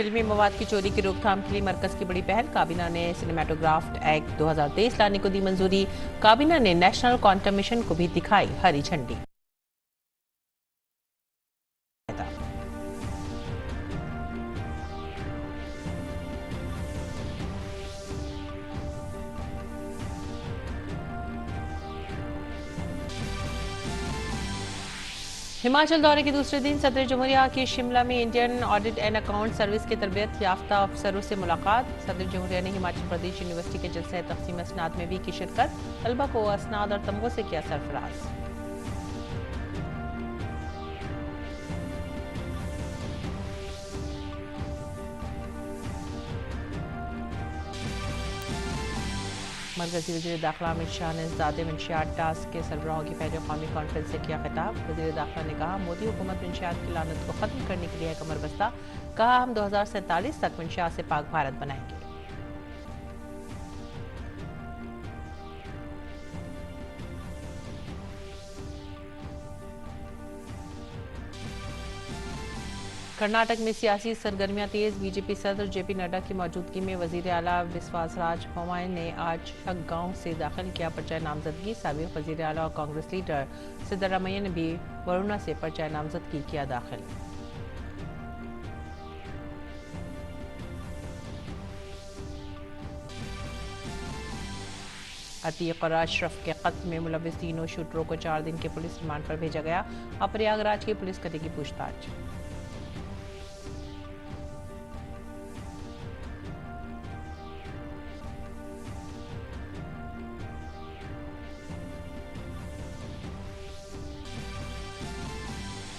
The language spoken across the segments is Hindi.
फिल्मी मवाद की चोरी की रोकथाम के लिए मरकज की बड़ी पहल। काबीना ने सिनेमेटोग्राफ्ट एक्ट 2023 लाने को दी मंजूरी। काबीना ने नेशनल क्वांटम मिशन को भी दिखाई हरी झंडी। हिमाचल दौरे के दूसरे दिन सदर जमहूरिया की शिमला में Indian audit and account service के तरबियत याफ्ता अफसरों से मुलाकात। सदर जमहूरिया ने हिमाचल प्रदेश यूनिवर्सिटी के जलसे तकसीम असनाद में भी की शिरकत। तलबा को असनाद और तमगों से किया सरफराज। मरकजी वज़ीर दाखिला अमित शाह ने ज़ाते मंशियात टास्क के सरबराहों की पहले कौमी कॉन्फ्रेंस से किया खिताब। वज़ीर दाखिला ने कहा, मोदी हुकूमत मंशियात की लानत को ख़त्म करने के लिए है कमर बस्ता। कहा, हम 2047 तक मंशियात से पाक भारत बनाएंगे। कर्नाटक में सियासी सरगर्मियां तेज। बीजेपी सदर जेपी नड्डा की मौजूदगी में वजीर आला विश्वासराज बोम्माई ने आज शक गांव से दाखिल किया पर्चा नामजदगी। साबिक वजीर आला और कांग्रेस लीडर सिद्धरामैया ने भी वरुणा से पर्चा नामजदगी किया दाखिल। अतीक और अशरफ के कत्ल में मुलविस तीनों शूटरों को 4 दिन के पुलिस रिमांड पर भेजा गया। अब प्रयागराज की पुलिस करेगी पूछताछ।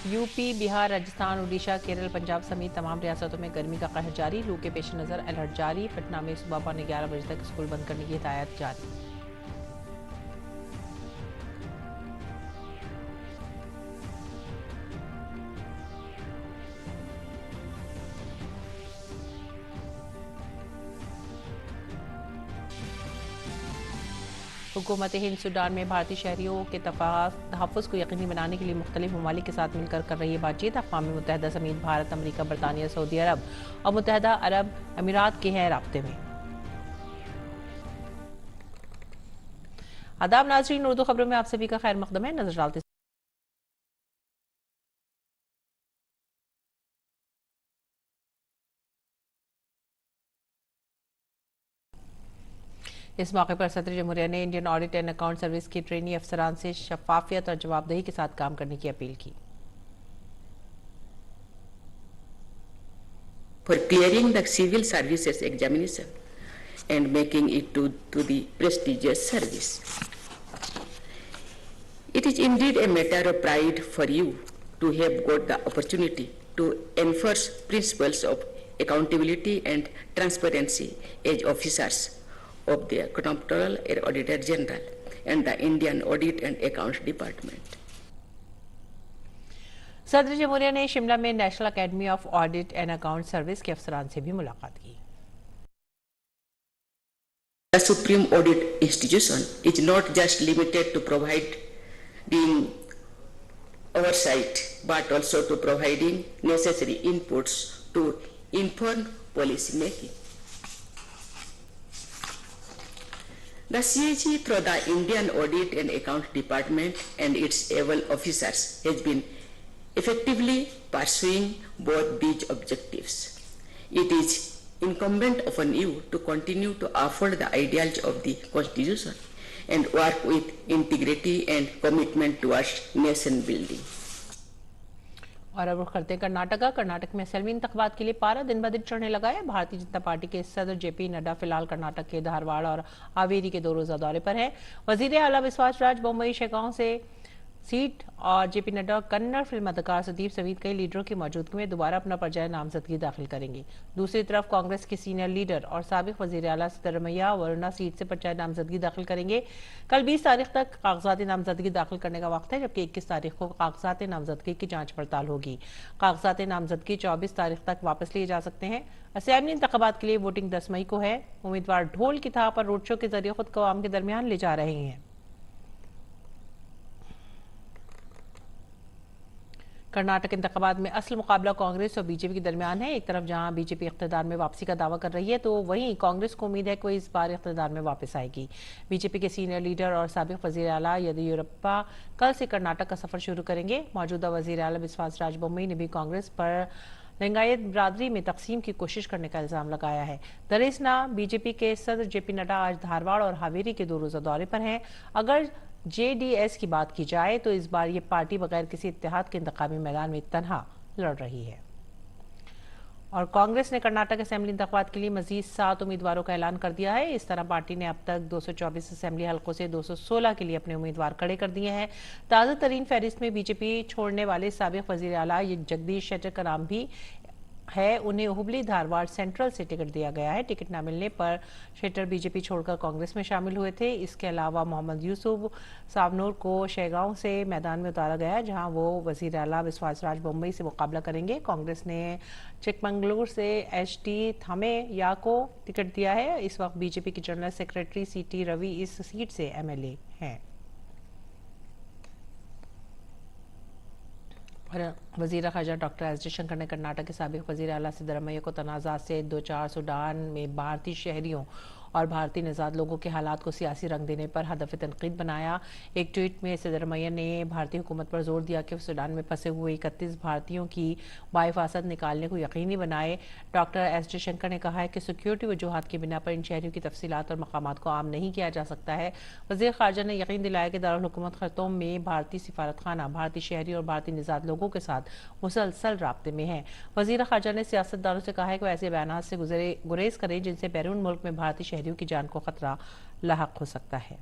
यूपी, बिहार, राजस्थान, उड़ीसा, केरल, पंजाब समेत तमाम रियासतों में गर्मी का कहर जारी। लू के पेश नज़र अलर्ट जारी। पटना में सुबह 11:15 बजे तक स्कूल बंद करने की हिदायत जारी। हुकूमत हिंद सूडान में भारतीय शहरियों के तहफ़्फ़ुज़ को यकीनी बनाने के लिए मुख्तलिफ ममालिक के साथ मिलकर कर रही है बातचीत। अक़वाम मुत्तहिदा समेत भारत, अमरीका, बरतानिया, सऊदी अरब और मुत्तहिदा अरब अमीरात के हैं राब्ते में। आदाब नाज़रीन, उर्दू खबरों में आप सभी का खैर मक़दम है। नजर डालते इस मौके पर सदर जमहूरिया ने Indian audit and account service की ट्रेनी अफसरान से शफाफियत और जवाबदेही के साथ काम करने की अपील की। For clearing the civil services examination and making it to the prestigious service. It is indeed a matter of pride for you to have got the opportunity to enforce principles of accountability and transparency as officers of the Comptroller and Auditor General and the Indian Audit and Accounts Department. सदर जमहूरिया ने शिमला में national academy of audit and account service के अफसरान से भी मुलाकात की। The Supreme Audit Institution is not just limited to providing oversight, but also to providing necessary inputs to inform policy making. The CAG, through the Indian Audit and Account Department and its able officers, has been effectively pursuing both these objectives. It is incumbent upon you to continue to uphold the ideals of the Constitution and work with integrity and commitment towards nation building. और अब रुख करते हैं कर्नाटक में असेंबली इंतखाबात के लिए पारा दिन ब दिन चढ़ने लगा है। भारतीय जनता पार्टी के सदर जेपी नड्डा फिलहाल कर्नाटक के धारवाड़ और हावेरी के 2 रोजा दौरे पर हैं। वजीर आला विश्वासराज बोम्मई शेगांव से सीट और जेपी नड्डा कन्नड़ फिल्म अदाकार सुदीप समेत कई लीडरों की मौजूदगी में दोबारा अपना पर्चा नामजदगी दाखिल करेंगे। दूसरी तरफ कांग्रेस के सीनियर लीडर और साबिक वजीर आला सिद्धरामैया वरुणा सीट से पर्चा नामजदगी दाखिल करेंगे। कल 20 तारीख तक कागजात नामजदगी दाखिल करने का वक्त है, जबकि 21 तारीख को कागजात नामजदगी की जांच पड़ताल होगी। कागजात नामजदगी 24 तारीख तक वापस लिए जा सकते हैं। असेंबली इंतखाबात के लिए वोटिंग 10 मई को है। उम्मीदवार ढोल की थाप और रोड शो के जरिए खुद को आवाम के दरमियान ले जा रहे हैं। कर्नाटक इंतखाबात में असल मुकाबला कांग्रेस और बीजेपी के दरमियान है। एक तरफ जहां बीजेपी इख्तिदार में वापसी का दावा कर रही है, तो वहीं कांग्रेस को उम्मीद है कि वो इस बार इख्तिदार में वापस आएगी। बीजेपी के सीनियर लीडर और साबिक वजीर आला येदियुरप्पा कल से कर्नाटक का सफर शुरू करेंगे। मौजूदा वजीर आला विश्वासराज बोम्मई ने भी कांग्रेस पर लिंगायत बिरादरी में तकसीम की कोशिश करने का इल्जाम लगाया है। दरअसल बीजेपी के सदर जेपी नड्डा आज धारवाड़ और हावेरी के 2 रोजा दौरे पर हैं। अगर जेडीएस की बात की जाए तो इस बार ये पार्टी बगैर किसी इत्तेहाद के इंतखाबी मैदान में तन्हा लड़ रही है। और कांग्रेस ने कर्नाटक असेंबली इंतखाबात के लिए मजीद 7 उम्मीदवारों का ऐलान कर दिया है। इस तरह पार्टी ने अब तक 224 असेंबली हलकों से 216 के लिए अपने उम्मीदवार खड़े कर दिए हैं। ताज़ा तरीन फहरिस्त में बीजेपी छोड़ने वाले साबिक वजीर आला जगदीश शेट्टर का नाम भी है। उन्हें हुबली धारवाड़ सेंट्रल से टिकट दिया गया है। टिकट न मिलने पर शेट्टर बीजेपी छोड़कर कांग्रेस में शामिल हुए थे। इसके अलावा मोहम्मद यूसुफ सावनूर को शेगांव से मैदान में उतारा गया, जहां वो वजीर आला विश्वासराज बोम्मई से मुकाबला करेंगे। कांग्रेस ने चिकमंगलुरु से एचटी थामेया को टिकट दिया है। इस वक्त बीजेपी की जनरल सेक्रेटरी सीटी रवि इस सीट से एमएलए हैं। वजीर ख़ारजा डॉक्टर एस जयशंकर ने कर्नाटक के साबिक वजीर आला सिद्धरामैया को तनाज़ा से 2004 सूडान में भारतीय शहरियों और भारतीय निजात लोगों के हालात को सियासी रंग देने पर हदफ तनकीद बनाया। एक ट्वीट में सिद्धरामैया ने भारतीय हुकूमत पर जोर दिया कि सूडान में फंसे हुए 31 भारतीयों की बाहिफासत निकालने को यकीनी बनाए। डॉक्टर एस जयशंकर ने कहा है कि सिक्योरिटी वजूहात की बिना पर इन शहरियों की तफसीलात और मकामात को आम नहीं किया जा सकता है। वज़ीर ख़ारजा ने यकीन दिलाया कि दारुल हुकूमत खर्तूम में भारतीय सिफारत खाना भारतीय शहरी और भारतीय निजात लोगों के साथ मुसलसल राब्ते में है। वज़ीर ख़ारजा ने सियासतदानों से कहा है कि वो ऐसे बयानात से गुरेज करें जिनसे बैरून मुल्क में भारतीय शहरियों की जान को खतरा लाहक हो सकता है।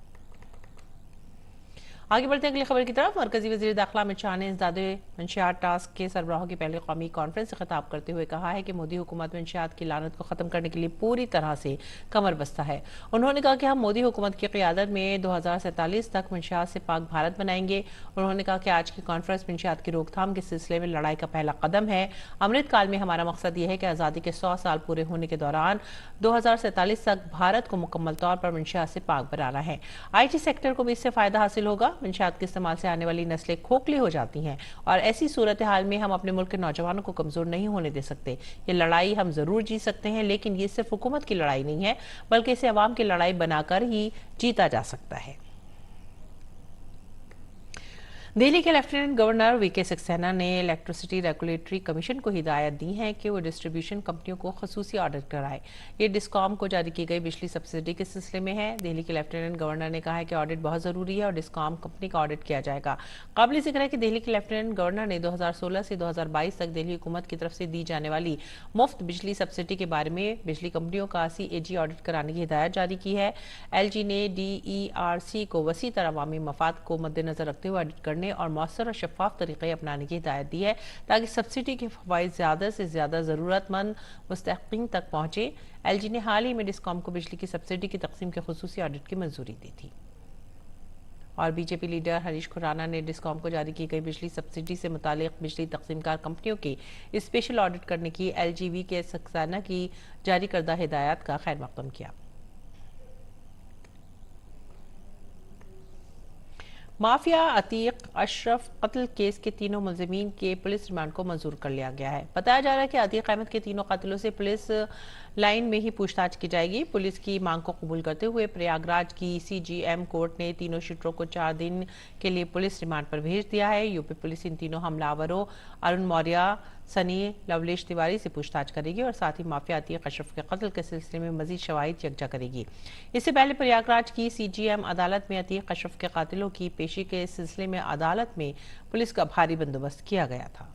आगे बढ़ते हैं अगली खबर की तरफ। मरकजी वजीर दाखिला अमित शाह ने इंसदादे मंशियात टास्क के सरबराहों की पहली कौमी कॉन्फ्रेंस से खिताब करते हुए कहा है कि मोदी हुकूमत मंशियात की लानत को खत्म करने के लिए पूरी तरह से कमर बस्ता है। उन्होंने कहा कि हम मोदी हुकूमत की क़ियादत में 2047 तक मंशियात से पाक भारत बनाएंगे। उन्होंने कहा कि आज की कॉन्फ्रेंस मंशियात की रोकथाम के सिलसिले में लड़ाई का पहला कदम है। अमृत काल में हमारा मकसद यह है कि आज़ादी के 100 साल पूरे होने के दौरान 2047 तक भारत को मुकम्मल तौर पर मंशियात से पाक बनाना है। IT सेक्टर को भी इससे फायदा हासिल होगा। मंशियात के इस्तेमाल से आने वाली नस्लें खोखली हो जाती हैं और ऐसी सूरत हाल में हम अपने मुल्क के नौजवानों को कमजोर नहीं होने दे सकते। ये लड़ाई हम जरूर जीत सकते हैं, लेकिन ये सिर्फ हुकूमत की लड़ाई नहीं है, बल्कि इसे अवाम की लड़ाई बनाकर ही जीता जा सकता है। दिल्ली के लेफ्टिनेंट गवर्नर वीके सक्सेना ने इलेक्ट्रिसिटी रेगुलेटरी कमीशन को हिदायत दी है कि वो डिस्ट्रीब्यूशन कंपनियों को खसूसी ऑडिट कराए। ये डिस्कॉम को जारी की गई बिजली सब्सिडी के सिलसिले में है। दिल्ली के लेफ्टिनेंट गवर्नर ने कहा है कि ऑडिट बहुत जरूरी है और डिस्कॉम कंपनी का ऑडिट किया जाएगा। काबिल जिक्र है कि दिल्ली के लेफ्टिनेंट गवर्नर ने 2016 से 2022 तक दिल्ली हुकूमत की तरफ से दी जाने वाली मुफ्त बिजली सब्सिडी के बारे में बिजली कंपनियों का CAG ऑडिट कराने की हिदायत जारी की है। LG ने DERC को वसी तरह अवामी मफाद को मद्देनजर रखते हुए ऑडिट करने और मौसर और शफाफ तरीके अपनाने की हिदायत दी है, ताकि सब्सिडी के फवाइद ज्यादा से ज्यादा जरूरतमंद मुस्तहिकीन तक पहुंचे। LG ने हाल ही में डिस्कॉम को बिजली की सब्सिडी की तकसीम के खुसूसी ऑडिट की मंजूरी दी थी। और बीजेपी लीडर हरीश खुराना ने डिस्कॉम को जारी की गई बिजली सब्सिडी से मुतालिक बिजली तकसीमकार कंपनियों के स्पेशल ऑडिट करने की LG के सक्सेना की जारी करदा हिदायत का खैर मकदम किया। माफिया अतीक अशरफ कत्ल केस के तीनों मुलजिमीन के पुलिस रिमांड को मंजूर कर लिया गया है। बताया जा रहा है कि अतीक अहमद के तीनों कातिलों से पुलिस लाइन में ही पूछताछ की जाएगी। पुलिस की मांग को कबूल करते हुए प्रयागराज की CGM कोर्ट ने तीनों शूटरों को 4 दिन के लिए पुलिस रिमांड पर भेज दिया है। यूपी पुलिस इन तीनों हमलावरों अरुण मौर्य, सनी, लवलेश तिवारी से पूछताछ करेगी और साथ ही माफिया अतीक अशरफ के कत्ल के सिलसिले में मजीद शवाहिद यकजा करेगी। इससे पहले प्रयागराज की CGM अदालत में अतीक अशरफ के कातिलों की पेशी के सिलसिले में अदालत में पुलिस का भारी बंदोबस्त किया गया था।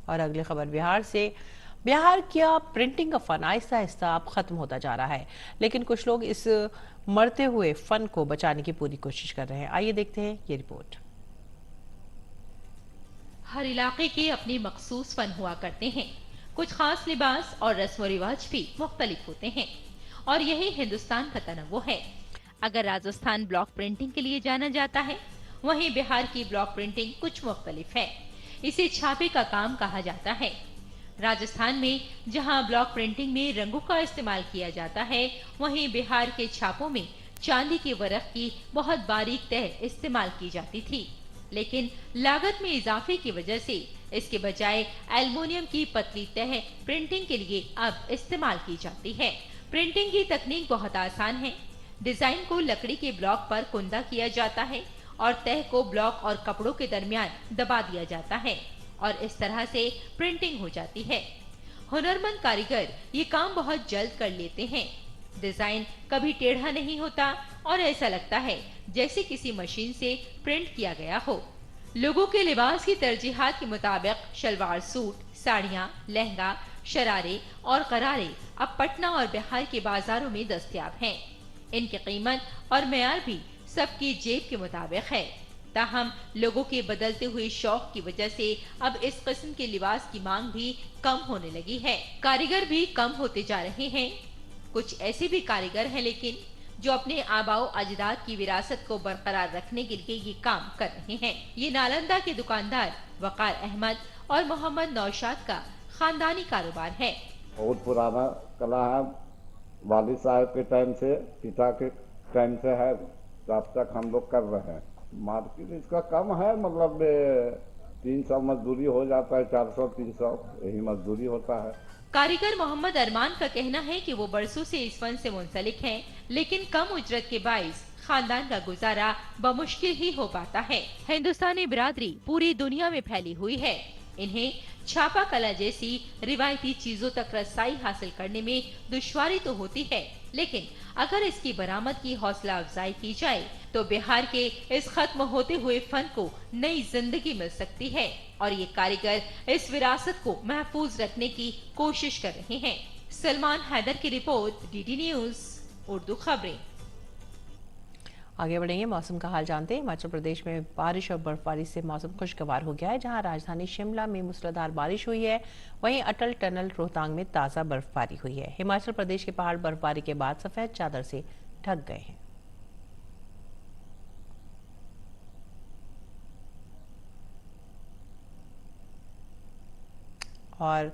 और अगली खबर बिहार से। बिहार का प्रिंटिंग का फन आहिस्ता आहिस्ता अब खत्म होता जा रहा है, लेकिन कुछ लोग इस मरते हुए फन को बचाने की पूरी कोशिश कर रहे हैं। आइए देखते हैं ये रिपोर्ट। हर इलाके के अपने मखसूस फन हुआ करते हैं। कुछ खास लिबास और रस्म रिवाज भी मुख्तलिफ होते हैं और यही हिंदुस्तान का तनव्वु है। अगर राजस्थान ब्लॉक प्रिंटिंग के लिए जाना जाता है, वहीं बिहार की ब्लॉक प्रिंटिंग कुछ मुख्तलिफ है। इसे छापे का काम कहा जाता है। राजस्थान में जहां ब्लॉक प्रिंटिंग में रंगों का इस्तेमाल किया जाता है, वहीं बिहार के छापों में चांदी के वर्क की बहुत बारीक तह इस्तेमाल की जाती थी, लेकिन लागत में इजाफे की वजह से इसके बजाय एल्युमिनियम की पतली तह प्रिंटिंग के लिए अब इस्तेमाल की जाती है। प्रिंटिंग की तकनीक बहुत आसान है। डिजाइन को लकड़ी के ब्लॉक पर कुंदा किया जाता है और तह को ब्लॉक और कपड़ों के दरमियान दबा दिया जाता है और इस तरह से प्रिंटिंग हो जाती है। हुनरमंद कारीगर ये काम बहुत जल्द कर लेते हैं। डिजाइन कभी टेढ़ा नहीं होता और ऐसा लगता है जैसे किसी मशीन से प्रिंट किया गया हो। लोगों के लिबास की तरजीहात के मुताबिक शलवार सूट, साड़ियाँ, लहंगा, शरारे और गरारे अब पटना और बिहार के बाजारों में दस्तयाब हैं। इनकी कीमत और मेयार भी सबकी जेब के मुताबिक है। ताहम लोगों के बदलते हुए शौक की वजह से अब इस किस्म के लिबास की मांग भी कम होने लगी है। कारीगर भी कम होते जा रहे हैं। कुछ ऐसे भी कारीगर हैं लेकिन जो अपने आबाओ अजदाद की विरासत को बरकरार रखने के लिए ये काम कर रहे हैं। ये नालंदा के दुकानदार वकार अहमद और मोहम्मद नौशाद का खानदानी कारोबार है। बहुत पुराना कला है, वालिद साहब के टाइम से, पिता के टाइम से है, तब तक हम लोग कर रहे हैं। मार्केट इसका कम है, मतलब 300 मजदूरी हो जाता है, 400-300 यही मजदूरी होता है। कारीगर मोहम्मद अरमान का कहना है कि वो बरसों से इस फन से मुंसलिक हैं, लेकिन कम उजरत के बाइस खानदान का गुजारा बमुश्किल ही हो पाता है। हिंदुस्तानी बिरादरी पूरी दुनिया में फैली हुई है। इन्हें छापा कला जैसी रिवायती चीजों तक रसाई हासिल करने में दुश्वारी तो होती है, लेकिन अगर इसकी बरामद की हौसला अफजाई की जाए तो बिहार के इस खत्म होते हुए फन को नई जिंदगी मिल सकती है और ये कारीगर इस विरासत को महफूज रखने की कोशिश कर रहे हैं। सलमान हैदर की रिपोर्ट, डीडी न्यूज उर्दू खबरें। आगे बढ़ेंगे, मौसम का हाल जानते हैं। हिमाचल प्रदेश में बारिश और बर्फबारी से मौसम खुशगवार हो गया है। जहां राजधानी शिमला में मूसलाधार बारिश हुई है, वहीं अटल टनल रोहतांग में ताज़ा बर्फबारी हुई है। हिमाचल प्रदेश के पहाड़ बर्फबारी के बाद सफेद चादर से ढक गए हैं। और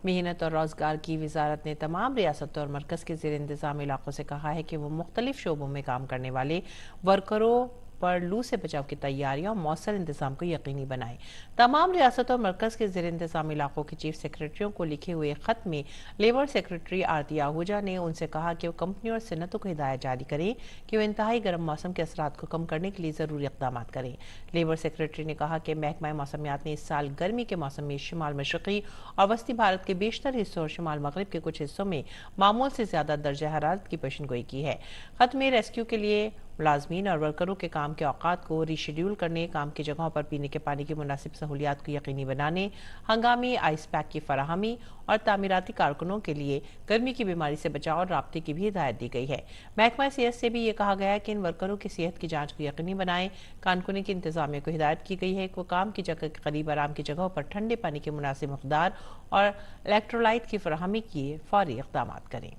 मेहनत और रोजगार की वजारत ने तमाम रियासतों और मरकज के ज़ेर इंतजाम इलाकों से कहा है कि वो मुख्तलिफ शोबों में काम करने वाले वर्करों पर लू से बचाव की तैयारियां और मौसर इंतजाम को यकीनी बनाएं। तमाम रियासतों और मरकज के ज़ेर इंतजाम इलाकों के चीफ सेक्रेटरियों को लिखे हुए खत में लेबर सेक्रेटरी आरती आहूजा ने उनसे कहा कि वो कंपनी और सनतों को हिदायत जारी करें कि वो इंतहाई गर्म मौसम के असरात को कम करने के लिए ज़रूरी इक़दाम करें। लेबर सेक्रेटरी ने कहा कि महकमा मौसमियात ने इस साल गर्मी के मौसम में शिमाल मशरक़ी और वस्ती भारत के बेशतर हिस्सों और शिमाल मगरब के कुछ हिस्सों में मामूल से ज़्यादा दर्जा हरारत की पेशनगोई की है। खत में रेस्क्यू के लिए मुलाजमीन और वर्करों के काम के औकात को रीशेड्यूल करने, काम की जगहों पर पीने के पानी की मुनासिब सहूलियात को यकीनी बनाने, हंगामी आइस पैक की फराहमी और तामीराती कारकुनों के लिए गर्मी की बीमारी से बचाव और राब्ते की भी हिदायत दी गई है। महकमा सेहत से भी ये कहा गया है कि इन वर्करों की सेहत की जांच को यकीनी बनाएं। कारकुनों की इंतजामिया को हिदायत की गई है कि वो काम की जगह के करीब आराम की जगहों पर ठंडे पानी के मुनासिब मकदार और इलेक्ट्रोलाइट की फराहमी किए फौरी इक़दाम करें।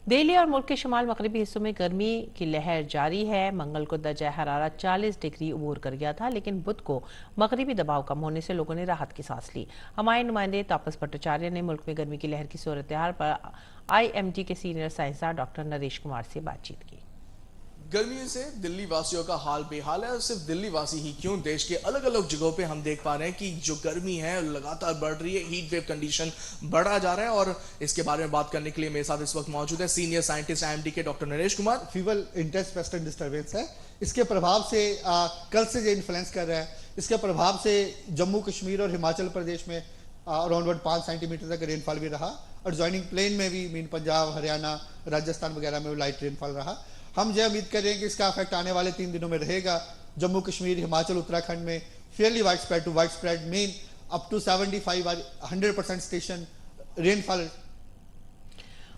दिल्ली और मुल्क के शुमाल मगरबी हिस्सों में गर्मी की लहर जारी है। मंगल को दर्जा हरारत 40 डिग्री अबूर कर गया था, लेकिन बुध को मगरबी दबाव कम होने से लोगों ने राहत की सांस ली। हमारे नुमाइंदे तापस भट्टाचार्य ने मुल्क में गर्मी की लहर की सूरत हाल पर IMD के सीनियर साइंसदान डॉक्टर नरेश कुमार से बातचीत की। गर्मियों से दिल्ली वासियों का हाल बेहाल है और सिर्फ दिल्ली वासी ही क्यों, देश के अलग अलग जगहों पे हम देख पा रहे हैं कि जो गर्मी है लगातार बढ़ रही है, हीट वेव कंडीशन बढ़ा जा रहा है। और इसके बारे में बात करने के लिए मेरे साथ इस वक्त मौजूद है सीनियर साइंटिस्ट IMD के doctor Naresh Kumar. Fever intense western disturbance है, इसके प्रभाव से कल से जो इन्फ्लुएंस कर रहा है, इसके प्रभाव से जम्मू कश्मीर और हिमाचल प्रदेश में अराउंड 5 सेंटीमीटर तक रेनफॉल भी रहा और ज्वाइनिंग प्लेन में भी मीन पंजाब, हरियाणा, राजस्थान वगैरह में लाइट रेनफॉल रहा। हम ये उम्मीद कर रहे हैं कि इसका इफेक्ट आने वाले 3 दिनों में रहेगा। जम्मू कश्मीर, हिमाचल, उत्तराखंड में fairly wide spread to wide spread mean up to 75 और 100% स्टेशन रेनफॉल।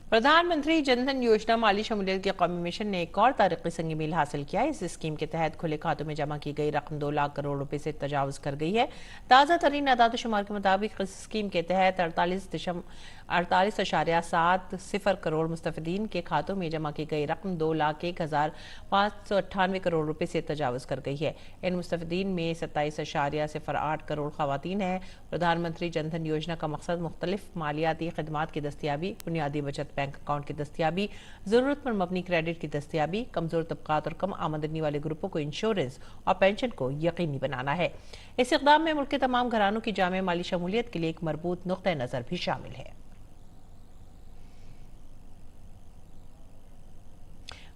प्रधानमंत्री जनधन योजना माली शमूलियत के कौमी मिशन ने एक और तारीखी संगी मील हासिल किया है। इस स्कीम के तहत खुले खातों में जमा की गई रकम 2 लाख करोड़ रुपए से तजावुज कर गई है। ताज़ा तरीन आदाद शुमार के मुताबिक इस स्कीम के तहत 48.70 करोड़ मुस्तफिदीन के खातों में जमा की गई रकम 2,01,598 करोड़ रुपए से तजावुज कर गई है। इन मुस्तफिदीन में 27.08 करोड़ खवातीन हैं। प्रधानमंत्री जनधन योजना का मकसद मुख्तलिफ मालियाती खदमात की दस्तियाबी, बुनियादी बचत बैंक अकाउंट की दस्तियाबी, जरूरत पर मबनी क्रेडिट की दस्तियाबी, कमजोर तबकात और कम आमदनी वाले ग्रुपों को इंश्योरेंस और पेंशन को यकीनी बनाना है। इस इक़दाम में मुल्क के तमाम घरानों की जामे माली शमूलियत के लिए एक मरबूत नुक्ता नजर भी शामिल है।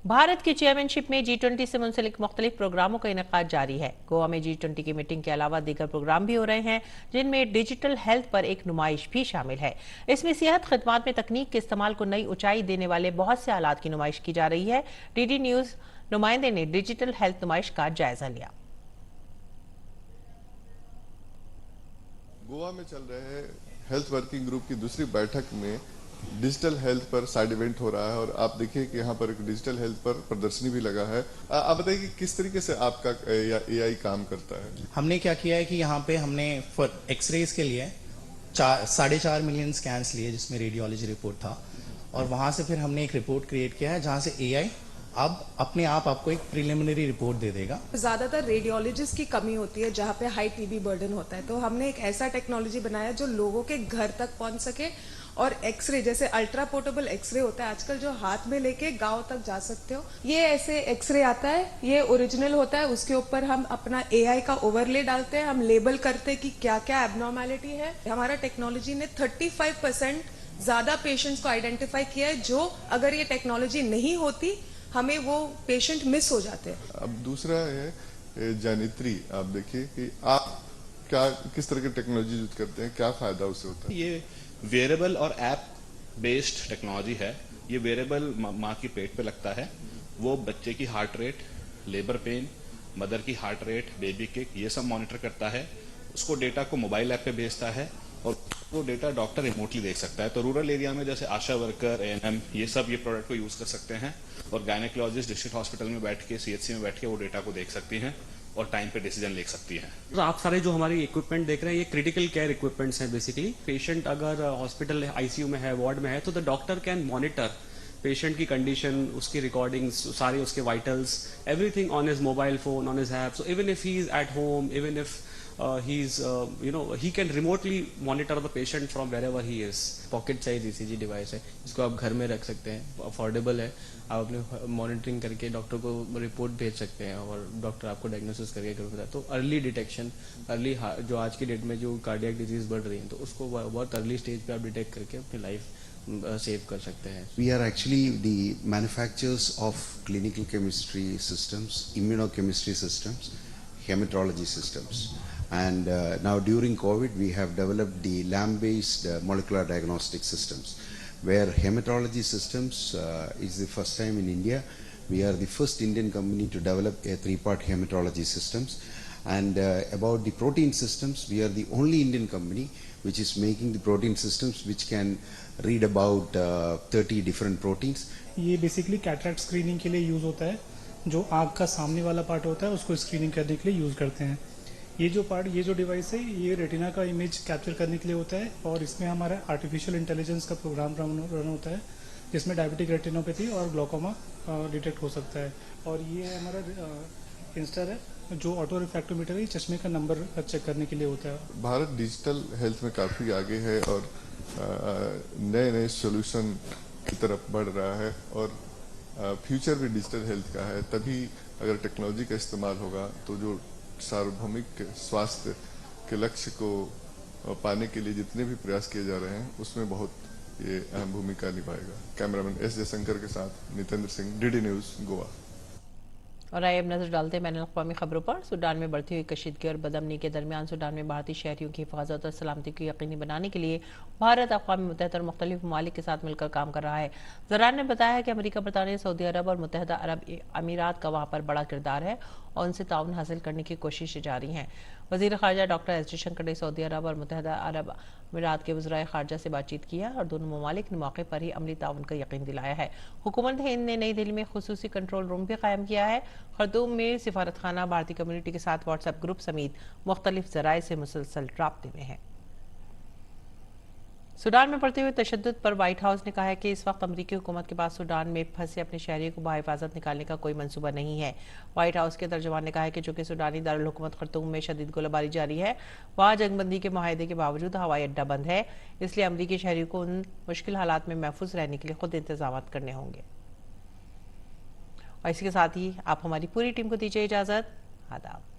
भारत की चेयरमैनशिप में G20 से मुंसलिक मुख्तलिफ प्रोग्रामों का इनेकाद जारी है। गोवा में G20 की मीटिंग के अलावा दीगर प्रोग्राम भी हो रहे हैं, जिनमें डिजिटल हेल्थ पर एक नुमाइश भी शामिल है। इसमें सेहत खिदमात में तकनीक के इस्तेमाल को नई ऊंचाई देने वाले बहुत से आलात की नुमाइश की जा रही है। DD न्यूज नुमाइंदे ने डिजिटल हेल्थ नुमाइश का जायजा लिया। गोवा में चल रहे हेल्थ वर्किंग ग्रुप की दूसरी बैठक में डिजिटल हेल्थ पर साइड इवेंट हो रहा है और आप देखिए कि यहाँ पर एक डिजिटल हेल्थ पर प्रदर्शनी भी लगा है। आप बताइए कि किस तरीके से आपका AI काम करता है? हमने क्या किया है कि यहाँ पे हमने एक्सरेज के लिए 4.5 मिलियन स्कैन्स लिए, जिसमें रेडियोलॉजी रिपोर्ट था, और वहां से फिर हमने एक रिपोर्ट क्रिएट किया है जहां से AI अब अपने आप आपको एक प्रिलिमिनरी रिपोर्ट दे देगा। ज्यादातर रेडियोलॉजिस्ट की कमी होती है जहाँ पे हाई TB बर्डन होता है, तो हमने एक ऐसा टेक्नोलॉजी बनाया जो लोगों के घर तक पहुंच सके और एक्सरे जैसे अल्ट्रा पोर्टेबल एक्सरे होता है आजकल जो हाथ में लेके गांव तक जा सकते हो, ये ऐसे एक्सरे आता है, ये ओरिजिनल होता है। उसके ऊपर हम अपना AI का ओवरले डालते हैं, हम लेबल करते हैं कि क्या क्या एबनॉर्मेलिटी है। हमारा टेक्नोलॉजी ने 35% ज्यादा पेशेंट्स को आइडेंटिफाई किया है, जो अगर ये टेक्नोलॉजी नहीं होती हमें वो पेशेंट मिस हो जाते हैं। अब दूसरा है जानित्री, आप देखिए कि आप किस तरह की टेक्नोलॉजी यूज करते हैं, क्या फायदा उससे होता है? ये वेरेबल और ऐप बेस्ड टेक्नोलॉजी है। ये वेरेबल माँ की पेट पे लगता है, वो बच्चे की heart rate, labour pain, mother की हार्ट रेट, बेबी किक, ये सब मॉनिटर करता है। उसको डेटा को मोबाइल ऐप पे भेजता है और वो डेटा डॉक्टर रिमोटली देख सकता है। तो रूरल एरिया में जैसे आशा वर्कर, ANM, ये सब ये प्रोडक्ट को यूज कर सकते हैं और गायनेकोलॉजिस्ट डिस्ट्रिक्ट हॉस्पिटल में बैठ के, CHC में बैठ के वो डेटा को देख सकती हैं और टाइम पे डिसीजन ले सकती हैं। तो आप सारे जो हमारे इक्विपमेंट देख रहे हैं, ये क्रिटिकल केयर इक्विपमेंट्स हैं। बेसिकली पेशेंट अगर हॉस्पिटल ICU में है, वार्ड में है, तो the doctor can monitor patient की कंडीशन, उसकी रिकॉर्डिंग्स, सारे उसके vitals, everything on his mobile phone, on his app. So even if he is at home, even if he can remotely monitor the patient from wherever he is. Pocket size ECG device है, जिसको आप घर में रख सकते हैं, अफोर्डेबल है। आप अपने मॉनिटरिंग करके डॉक्टर को रिपोर्ट भेज सकते हैं और डॉक्टर आपको डायग्नोसिस करके कर देता है। तो अर्ली डिटेक्शन, अर्ली जो आज की डेट में जो कार्डियक डिजीज बढ़ रही है, तो उसको बहुत अर्ली स्टेज पे आप डिटेक्ट करके अपनी लाइफ सेव कर सकते हैं। We are actually the manufacturers of clinical chemistry systems, immunochemistry systems, hematology systems. And now during COVID, we have developed the LAM-based molecular diagnostic systems, where hematology systems is the first time in India. We are the first Indian company to develop a 3-part hematology systems. And about the protein systems, we are the only Indian company which is making the protein systems which can read about 30 different proteins. ये बेसिकली कैटरेक्ट स्क्रीनिंग के लिए यूज होता है। जो आँख का सामने वाला पार्ट होता है उसको स्क्रीनिंग करने के लिए यूज करते हैं। ये जो डिवाइस है, ये रेटिना का इमेज कैप्चर करने के लिए होता है और इसमें हमारा आर्टिफिशियल इंटेलिजेंस का प्रोग्राम रन होता है, जिसमें डायबिटिक रेटिनोपैथी और ग्लोकोमा डिटेक्ट हो सकता है। और ये है हमारा इंस्टर है, जो ऑटो रिफ्रैक्टोमीटर है, चश्मे का नंबर चेक करने के लिए होता है। भारत डिजिटल हेल्थ में काफ़ी आगे है और नए नए सोल्यूशन की तरफ बढ़ रहा है और फ्यूचर भी डिजिटल हेल्थ का है। तभी अगर टेक्नोलॉजी का इस्तेमाल होगा तो जो सार्वभौमिक स्वास्थ्य के लक्ष्य को पाने के लिए जितने भी प्रयास किए जा रहे हैं, उसमें बहुत ये अहम भूमिका निभाएगा। कैमरामैन S जयशंकर के साथ नितेंद्र सिंह, DD न्यूज़, गोवा। और आइए अब नजर डालते हैं बैनुल अक़वामी खबरों पर। सूडान में बढ़ती हुई कशीदगी और बदअमनी के दरमियान सूडान में भारतीय शहरियों की हिफाजत और सलामती को यकीनी बनाने के लिए भारत अक़वाम मुत्तहिदा और मुख्तलिफ ममालिक के साथ मिलकर काम कर रहा है। ज़रान ने बताया है कि अमेरिका, बरतानिया, सऊदी अरब और मुत्तहिदा अरब अमीरात का वहाँ पर बड़ा किरदार है और उनसे ताउन हासिल करने की कोशिशें जारी हैं। वज़ीर ख़ारजा डॉक्टर S जयशंकर ने सऊदी अरब और मुत्तहिदा अरब अमीरात के वज़राए ख़ारजा से बातचीत की है और दोनों ममालिक ने मौके पर ही अमली ताउन का यकीन दिलाया है। हुकूमत हिंद ने नई दिल्ली में खुसूसी कंट्रोल रूम भी कायम किया है। खर्तूम में सिफारतखाना भारतीय कम्युनिटी के साथ व्हाट्सएप ग्रुप समेत मुख्तलिफ ज़राए से मुसलसल राब्ते में है। सूडान में बढ़ते हुए तशद्दुद पर व्हाइट हाउस ने कहा है कि इस वक्त अमरीकी हुकूमत के पास सूडान में फंसे अपने शहरियों को बाहिफाजत निकालने का कोई मंसूबा नहीं है। व्हाइट हाउस के तर्जुमान ने कहा है कि चूंकि सूडानी दारुल हुकूमत खर्तूम में शदीद गोलाबारी जारी है, वहाँ जंगबंदी के मुआहदे के बावजूद हवाई अड्डा बंद है, इसलिए अमरीकी शहरियों को उन मुश्किल हालात में महफूज रहने के लिए खुद इंतजाम करने होंगे। और इसी के साथ ही आप हमारी पूरी टीम को दीजिए इजाजत। आदाब।